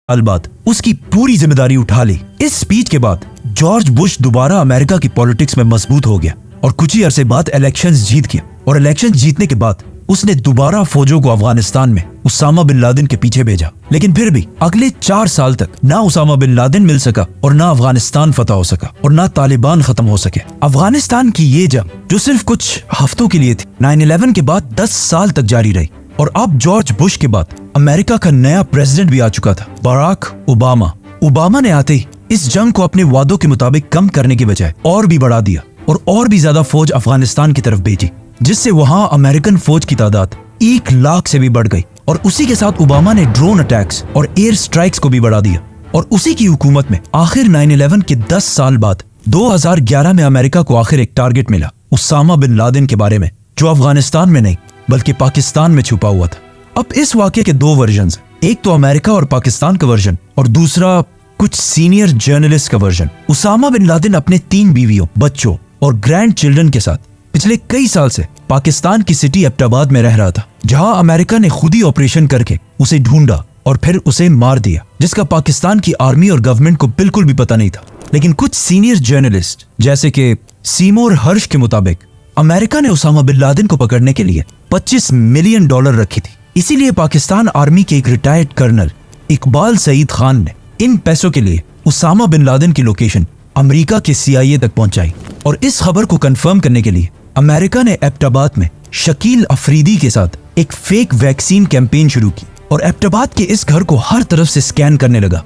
साल बाद उसकी पूरी जिम्मेदारी उठा ली। इस स्पीच के बाद जॉर्ज बुश दोबारा अमेरिका की पॉलिटिक्स में मजबूत हो गया और कुछ ही अरसे बाद इलेक्शंस जीत गया। और इलेक्शंस जीतने के बाद उसने दोबारा फौजों को अफगानिस्तान में उसामा बिन लादेन के पीछे भेजा। लेकिन फिर भी अगले 4 साल तक ना उसामा बिन लादेन मिल सका और ना अफगानिस्तान फतह हो सका और ना तालिबान खत्म हो सके। अफगानिस्तान की ये जंग जो सिर्फ कुछ हफ्तों के लिए थी 9/11 के बाद 10 साल तक जारी रही। और अब जॉर्ज बुश के बाद अमेरिका का नया प्रेसिडेंट भी आ चुका था, बराक ओबामा। ओबामा ने आते ही इस जंग को अपने वादों के मुताबिक कम करने की बजाय और भी बढ़ा दिया और भी ज्यादा फौज अफगानिस्तान की तरफ भेजी, जिससे वहां अमेरिकन फौज की तादाद 1 लाख से भी बढ़ गई। और उसी के साथ ओबामा ने ड्रोन अटैक्स और एयर स्ट्राइक्स को भी बढ़ा दिया। और उसी की हुकूमत में आखिर 9/11 के 10 साल बाद 2011 में अमेरिका को आखिर एक टारगेट मिला उसामा बिन लादेन के बारे में, जो अफगानिस्तान में नहीं बल्कि पाकिस्तान में छुपा हुआ था। अब इस वाकये के 2 वर्जन्स, एक तो अमेरिका और पाकिस्तान का वर्जन और दूसरा कुछ सीनियर जर्नलिस्ट का वर्जन। उसामा बिन लादेन अपने 3 बीवियों, बच्चों और ग्रैंड चिल्ड्रन के साथ पिछले कई साल से पाकिस्तान की सिटी एबटाबाद में रह रहा था, जहां अमेरिका ने खुद ही ऑपरेशन करके उसे ढूंढा और फिर उसे मार दिया, जिसका पाकिस्तान की आर्मी और गवर्नमेंट को बिल्कुल भी पता नहीं था। लेकिन कुछ सीनियर जर्नलिस्ट जैसे कि सीमोर हर्ष के मुताबिक अमेरिका ने उसामा बिन लादेन को पकड़ने के लिए $25 मिलियन रखी थी। इसीलिए पाकिस्तान आर्मी के एक रिटायर्ड कर्नल इकबाल सईद खान ने इन पैसों के लिए उसामा बिन लादेन की लोकेशन अमेरिका के CIA तक पहुंचाई। और इस खबर को कंफर्म करने के लिए अमेरिका ने एबटाबाद में शकील अफरीदी के साथ एक फेक वैक्सीन कैंपेन शुरू की और एबटाबाद के इस घर को हर तरफ से स्कैन करने लगा।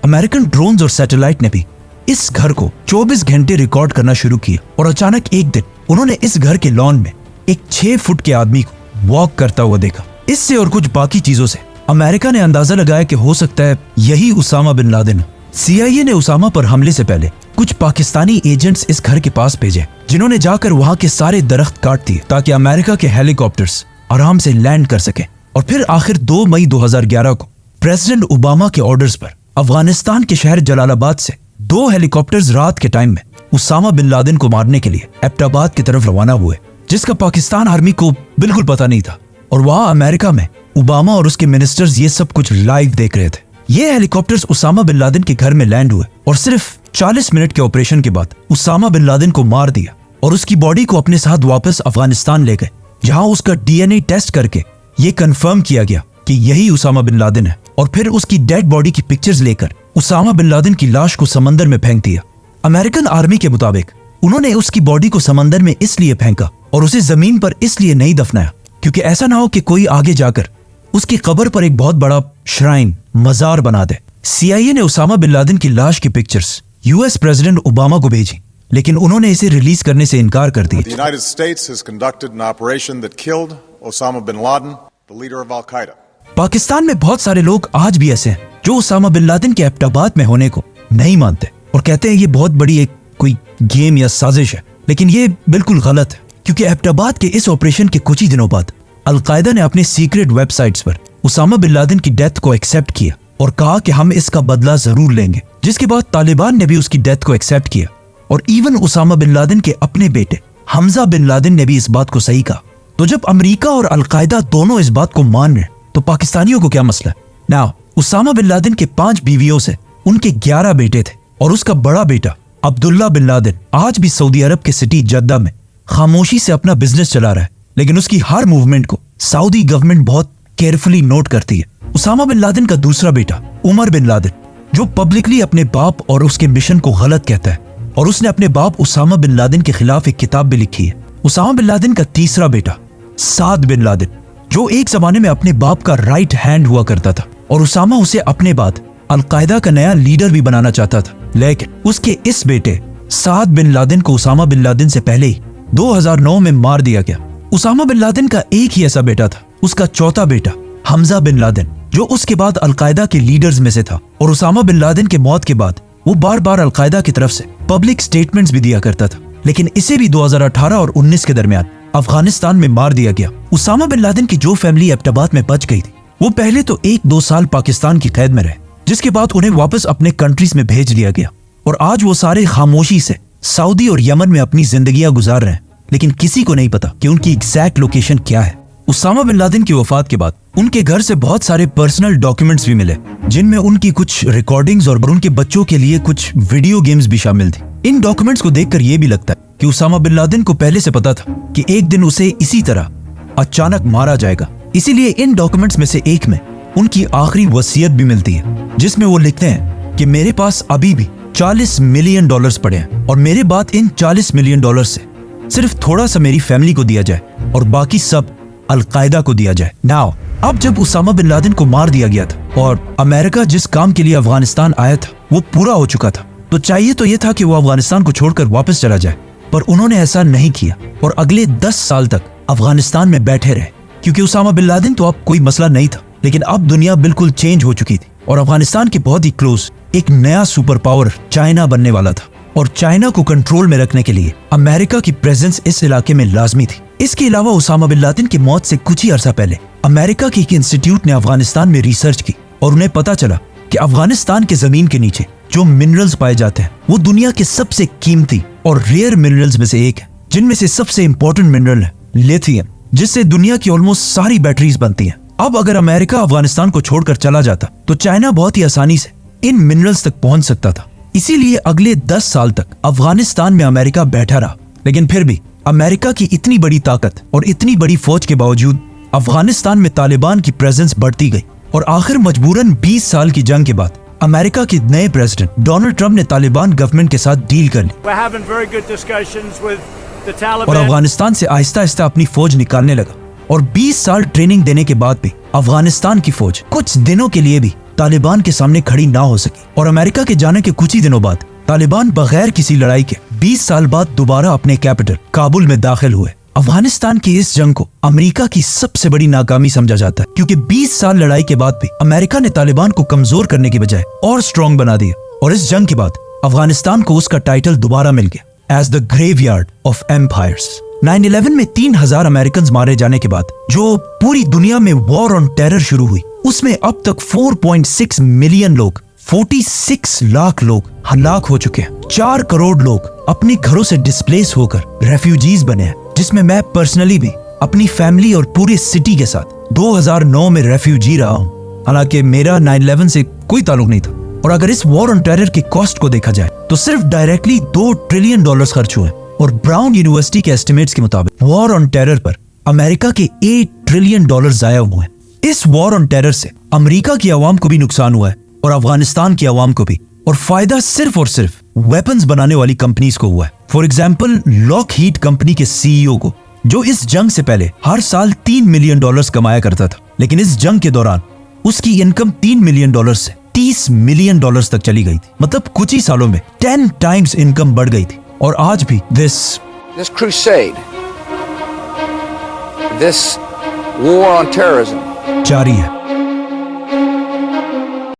अमेरिकन ड्रोन्स और सैटेलाइट ने भी इस घर को 24 घंटे रिकॉर्ड करना शुरू किया। और अचानक एक दिन उन्होंने इस घर के लॉन में एक 6 फुट के आदमी को वॉक करता हुआ देखा। इससे और कुछ बाकी चीजों से अमेरिका ने अंदाजा लगाया कि हो सकता है यही उसामा बिन लादेन। CIA ने उसामा पर हमले से पहले कुछ पाकिस्तानी एजेंट्स इस घर के पास भेजे, जिन्होंने जाकर वहां के सारे दरख्त काट दिए ताकि अमेरिका के हेलीकॉप्टर्स आराम से लैंड कर सके। और फिर आखिर 2 मई 2011 को प्रेसिडेंट ओबामा के ऑर्डर्स पर अफगानिस्तान के शहर जलालाबाद से 2 हेलीकॉप्टर्स रात के टाइम में उसामा बिन लादेन को मारने के लिए एबटाबाद की तरफ रवाना हुए, जिसका पाकिस्तान आर्मी को बिल्कुल पता नहीं था। और वहां अमेरिका में ओबामा और उसके मिनिस्टर्स ये सब कुछ लाइव देख रहे थे। ये हेलीकॉप्टर्स उसामा बिन लादेन के घर में लैंड हुए और सिर्फ 40 मिनट के ऑपरेशन के बाद उसामा बिन लादेन को मार दिया और उसकी बॉडी को अपने साथ वापस अफगानिस्तान ले गए, जहां उसका DNA टेस्ट करके ये कंफर्म किया गया कि यही उसामा बिन लादेन है। और फिर उसकी डेड बॉडी की पिक्चर्स लेकर उसामा बिन लादेन की लाश को समंदर में फेंक दिया। अमेरिकन आर्मी के मुताबिक उन्होंने उसकी बॉडी को समंदर में इसलिए फेंका और उसे जमीन पर इसलिए नहीं दफनाया क्योंकि ऐसा ना हो कि कोई आगे जाकर उसकी कब्र पर एक बहुत बड़ा श्राइन, मजार बना दे। CIA ने उसामा बिन लादेन की लाश की पिक्चर्स US प्रेसिडेंट ओबामा को भेजी, लेकिन उन्होंने इसे रिलीज करने से इनकार कर दिया। The United States has conducted an operation that killed Osama bin Laden, the leader of Al-Qaeda. Pakistan में बहुत सारे लोग आज भी ऐसे हैं जो उसामा बिन लादेन के एबटाबाद में होने को नहीं मानते और कहते हैं ये बहुत बड़ी एक कोई गेम या साजिश है। लेकिन ये बिल्कुल गलत है, क्योंकि एबटाबाद के इस ऑपरेशन के कुछ ही दिनों बाद अल-कायदा ने अपने सीक्रेट वेबसाइट्स पर उसामा बिन लादेन की डेथ को एक्सेप्ट किया और कहा कि हम इसका बदला जरूर लेंगे, जिसके बाद तालिबान ने भी उसकी डेथ को एक्सेप्ट किया। और इवन उसामा बिन लादेन के अपने बेटे हमजा बिन लादेन ने भी इस बात को सही कहा। तो जब अमेरिका और अल-कायदा दोनों इस बात को मान रहे तो पाकिस्तानियों को क्या मसला है? नाउ उसामा बिन लादेन के 5 बीवियों से उनके 11 बेटे थे और उसका बड़ा बेटा अब्दुल्ला बिन लादेन आज भी सऊदी अरब के सिटी जद्दा में खामोशी से अपना बिजनेस चला रहा है। लेकिन उसकी हर मूवमेंट को सऊदी गवर्नमेंट बहुत केयरफुली नोट करती है। उसामा बिन लादेन का दूसरा बेटा उमर बिन लादेन, जो पब्लिकली अपने बाप और उसके मिशन को गलत कहता है, और उसने अपने बाप उसामा बिन लादेन के खिलाफ एक किताब भी लिखी है। उसामा बिन लादेन का तीसरा बेटा साद बिन लादेन, जो एक जमाने में अपने बाप का राइट हैंड हुआ करता था और उसामा उसे अपने बाद अल-कायदा का नया लीडर भी बनाना चाहता था। लेकिन उसके इस बेटे साद बिन लादेन को उसामा बिन लादेन से पहले ही 2009 में मार दिया गया। उसामा बिन लादेन का एक ही ऐसा बेटा था, उसका चौथा बेटा हमजा बिन लादेन, जो उसके बाद अल-कायदा के लीडर्स में से था। और उसामा बिन लादेन के मौत के बाद वो बार बार अल-कायदा की तरफ से पब्लिक स्टेटमेंट्स भी दिया करता था, लेकिन इसे भी 2018 और 19 के दरमियान अफगानिस्तान में मार दिया गया। उसामा बिन लादेन की जो फैमिली एबटाबाद में बच गई थी, वो पहले तो 1-2 साल पाकिस्तान की कैद में रहे, जिसके बाद उन्हें वापस अपने कंट्रीज में भेज दिया गया। और आज वो सारे खामोशी से सऊदी और यमन में अपनी जिंदगियां गुजार रहे हैं, लेकिन किसी को नहीं पता कि उनकी एग्जैक्ट लोकेशन क्या है। उसामा बिन लादेन की वफात के बाद उनके घर से बहुत सारे पर्सनल डॉक्यूमेंट्स भी मिले, जिनमें उनकी कुछ रिकॉर्डिंग्स और उनके बच्चों के लिए कुछ वीडियो गेम्स भी शामिल थी। इन डॉक्यूमेंट्स को देखकर यह भी लगता है कि उसामा बिन लादेन को पहले से पता था कि एक दिन उसे इसी तरह अचानक मारा जाएगा। इसीलिए इन डॉक्यूमेंट्स में से एक में उनकी आखिरी वसीयत भी मिलती है, जिसमें वो लिखते हैं कि मेरे पास अभी भी $40 मिलियन पड़े हैं और मेरे बाद इन $40 मिलियन से सिर्फ थोड़ा सा मेरी फैमिली को दिया जाए और बाकी सब अल-कायदा को दिया जाए। नाउ अब जब उसामा बिन लादेन को मार दिया गया था और अमेरिका जिस काम के लिए अफगानिस्तान आया था वो पूरा हो चुका था, तो चाहिए तो ये था कि वो अफगानिस्तान को छोड़कर वापस चला जाए, पर उन्होंने ऐसा नहीं किया और अगले 10 साल तक अफगानिस्तान में बैठे रहे। क्योंकि उसामा बिन लादेन तो अब कोई मसला नहीं था, लेकिन अब दुनिया बिल्कुल चेंज हो चुकी थी और अफगानिस्तान के बहुत ही क्लोज एक नया सुपर पावर चाइना बनने वाला था और चाइना को कंट्रोल में रखने के लिए अमेरिका की प्रेजेंस इस इलाके में लाजमी थी। इसके अलावा उसामा बिन लादेन की मौत से कुछ ही अरसा पहले अमेरिका की एक इंस्टीट्यूट ने अफगानिस्तान में रिसर्च की और उन्हें पता चला कि अफगानिस्तान के जमीन के नीचे जो मिनरल्स पाए जाते हैं वो दुनिया के सबसे कीमती और रेयर मिनरल्स में से एक है, जिनमें से सबसे इंपॉर्टेंट मिनरल है लिथियम, जिससे दुनिया की ऑलमोस्ट सारी बैटरीज बनती हैं। अब अगर अमेरिका अफगानिस्तान को छोड़कर चला जाता तो चाइना बहुत ही आसानी से इन मिनरल्स तक पहुंच सकता था। इसीलिए अगले 10 साल तक अफगानिस्तान में अमेरिका बैठा रहा, लेकिन फिर भी अमेरिका की इतनी बड़ी ताकत और इतनी बड़ी फौज के बावजूद अफगानिस्तान में तालिबान की प्रेजेंस बढ़ती गई और आखिर मजबूरन 20 साल की जंग के बाद अमेरिका के नए प्रेसिडेंट डोनाल्ड ट्रंप ने तालिबान गवर्नमेंट के साथ डील कर ली और अफगानिस्तान से आहिस्ता आहिस्ता अपनी फौज निकालने लगा। और 20 साल ट्रेनिंग देने के बाद भी अफगानिस्तान की फौज कुछ दिनों के लिए भी तालिबान के सामने खड़ी ना हो सकी और अमेरिका के जाने के कुछ ही दिनों बाद तालिबान बगैर किसी लड़ाई के 20 साल बाद दोबारा अपने कैपिटल काबुल में दाखिल हुए। अफगानिस्तान की इस जंग को अमेरिका की सबसे बड़ी नाकामी समझा जाता है, क्योंकि 20 साल लड़ाई के बाद भी अमेरिका ने तालिबान को कमजोर करने की बजाय और स्ट्रॉन्ग बना दिया और इस जंग के बाद अफगानिस्तान को उसका टाइटल दोबारा मिल गया as the graveyard of empires. 9/11 में 3000 अमेरिकन मारे जाने के बाद जो पूरी दुनिया में वॉर ऑन टेरर शुरू हुई, उसमें अब तक 4.6 मिलियन लोग 46 लाख लोग हलाक हो चुके हैं। 4 करोड़ लोग अपने घरों से डिस्प्लेस होकर रेफ्यूजीज बने हैं, जिसमें मैं पर्सनली भी अपनी फैमिली और पूरे सिटी के साथ 2009 में रेफ्यूजी रहा हूँ। हालांकि मेरा 9/11 से कोई ताल्लुक नहीं था और अगर इस वॉर ऑन टेरर की कॉस्ट को देखा जाए तो सिर्फ डायरेक्टली $2 ट्रिलियन खर्च हुए और ब्राउन यूनिवर्सिटी के एस्टिमेट्स के मुताबिक वॉर ऑन टेरर पर अमेरिका के $8 ट्रिलियन जाया हुए हैं। इस वॉर ऑन टेरर से अमेरिका की आवाम को भी नुकसान हुआ है और अफगानिस्तान की आवाम को भी, और फायदा सिर्फ और सिर्फ वेपन्स बनाने वाली कंपनीज को हुआ है। फॉर एग्जाम्पल लॉकहीड कंपनी के सीईओ को, जो इस जंग से पहले हर साल $3 मिलियन कमाया करता था, लेकिन इस जंग के दौरान उसकी इनकम $3 मिलियन से $30 मिलियन तक चली गई थी। मतलब कुछ ही सालों में 10 टाइम्स इनकम बढ़ गई थी। और आज भी this crusade, this war on terrorism जारी है।